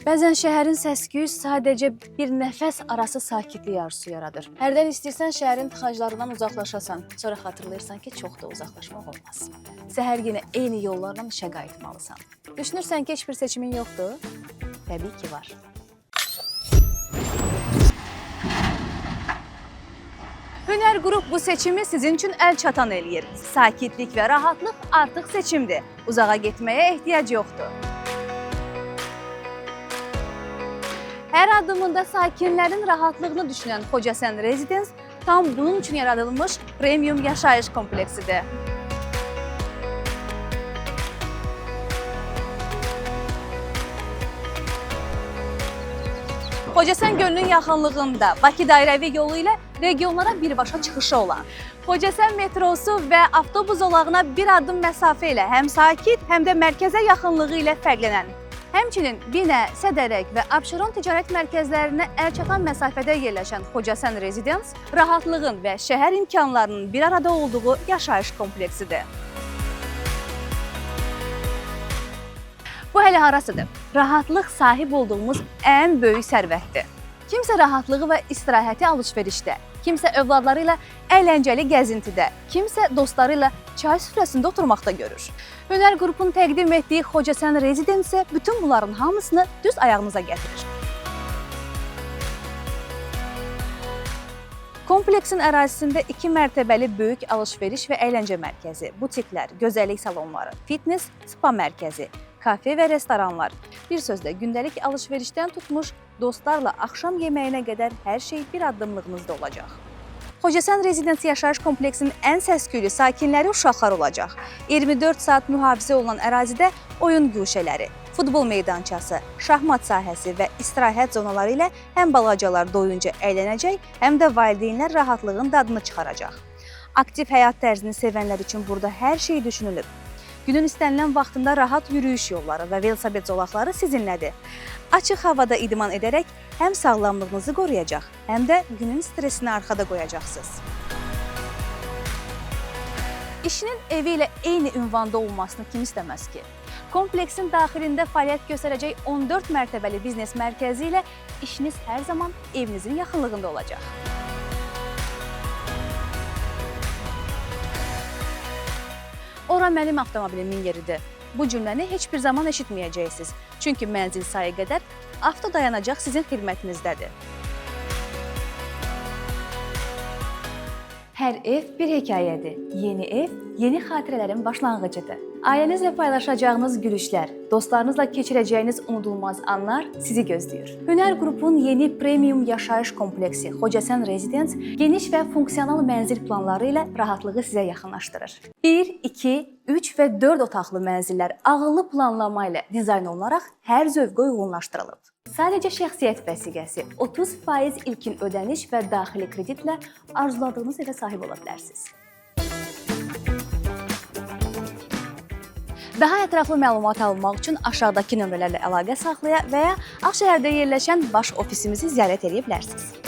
Bəzən şəhərin səs-küyü sadəcə bir nəfəs arası sakitlik arzusu yaradır. Hərdən istəyirsən şəhərin tıxaclarından uzaqlaşasan, sonra xatırlayırsan ki, çox da uzaqlaşmaq olmaz. Səhər yenə eyni yollarla işə qayıtmalısan. Düşünürsən ki, heç bir seçimin yoxdur? Təbii ki, var. Hünər Qrup bu seçimi sizin üçün əl çatan eləyir. Sakitlik və rahatlıq artıq seçimdir. Uzağa getməyə ehtiyac yoxdur. Hər addımında sakinlərin rahatlığını düşünən Xocasən Residence tam bunun üçün yaradılmış premium yaşayış kompleksidir. Xocasən gölünün yaxınlığında Bakı dairəvi yolu ilə regionlara birbaşa çıxışı olan, Xocasən metrosu və avtobus zolağına bir addım məsafə ilə həm sakit, həm də mərkəzə yaxınlığı ilə fərqlənən, həmçinin Binə, Sədərək və Abşeron ticarət mərkəzlərinə əlçatan məsafədə yerləşən Xocasən Residence rahatlığın və şəhər imkanlarının bir arada olduğu yaşayış kompleksidir. Bu hələ harasıdır? Rahatlıq sahib olduğumuz ən böyük sərvətdir. Kimsə rahatlığı və istirahəti alış-verişdə, kimsə övladları ilə əyləncəli gəzintidə, kimsə dostları ilə çay süfrəsində oturmaqda görür. Hünər Qrupun təqdim etdiyi Xocasən Residence bütün bunların hamısını düz ayağınıza gətirir. Kompleksin ərazisində 2 mərtəbəli böyük alış-veriş və əyləncə mərkəzi, butiklər, gözəllik salonları, fitness, spa mərkəzi, kafe və restoranlar, bir sözlə gündəlik alış-verişdən tutmuş dostlarla axşam yeməyinə qədər hər şey bir addımlığınızda olacaq. Xocasən Residence yaşayış kompleksinin ən səs-küylü sakinləri uşaqlar olacaq. 24 saat mühafizə olunan ərazidə oyun güşələri, futbol meydançası, şahmat sahəsi və istirahət zonaları ilə həm balacalar doyunca əylənəcək, həm də valideynlər rahatlığın dadını çıxaracaq. Aktiv həyat tərzini sevənlər üçün burada hər şey düşünülüb. Günün istənilən vaxtında rahat yürüyüş yolları və velosiped zolaqları sizinlədir. Açıq havada idman edərək həm sağlamlığınızı qoruyacaq, həm də günün stresini arxada qoyacaqsınız. İşinin evi ilə eyni ünvanda olmasını kim istəməz ki? Kompleksin daxilində fəaliyyət göstərəcək 14 mərtəbəli biznes mərkəzi ilə işiniz hər zaman evinizin yaxınlığında olacaq. Ora mənim avtomobilimin yeridir. Bu cümləni heç bir zaman eşitməyəcəksiniz. Çünki mənzil sayı qədər avto dayanacaq sizin xidmətinizdədir. Hər ev bir hekayədir. Yeni ev, yeni xatirələrin başlanğıcıdır. Ailənizlə paylaşacağınız gülüşlər, dostlarınızla keçirəcəyiniz unudulmaz anlar sizi gözləyir. Hünər Qrupun yeni premium yaşayış kompleksi Xocasən Residence geniş və funksional mənzil planları ilə rahatlığı sizə yaxınlaşdırır. 1, 2, 3 və 4 otaqlı mənzillər ağıllı planlama ilə dizayn olunaraq hər zövqə uyğunlaşdırılıb. Sadəcə şəxsiyyət vəsiqəsi, 30% ilkin ödəniş və daxili kreditlə arzuladığınız evə sahib ola bilərsiniz. Daha ətraflı məlumat almaq üçün aşağıdakı nömrələrlə əlaqə saxlaya və ya Ağşəhərdə yerləşən baş ofisimizi ziyarət edə bilərsiniz.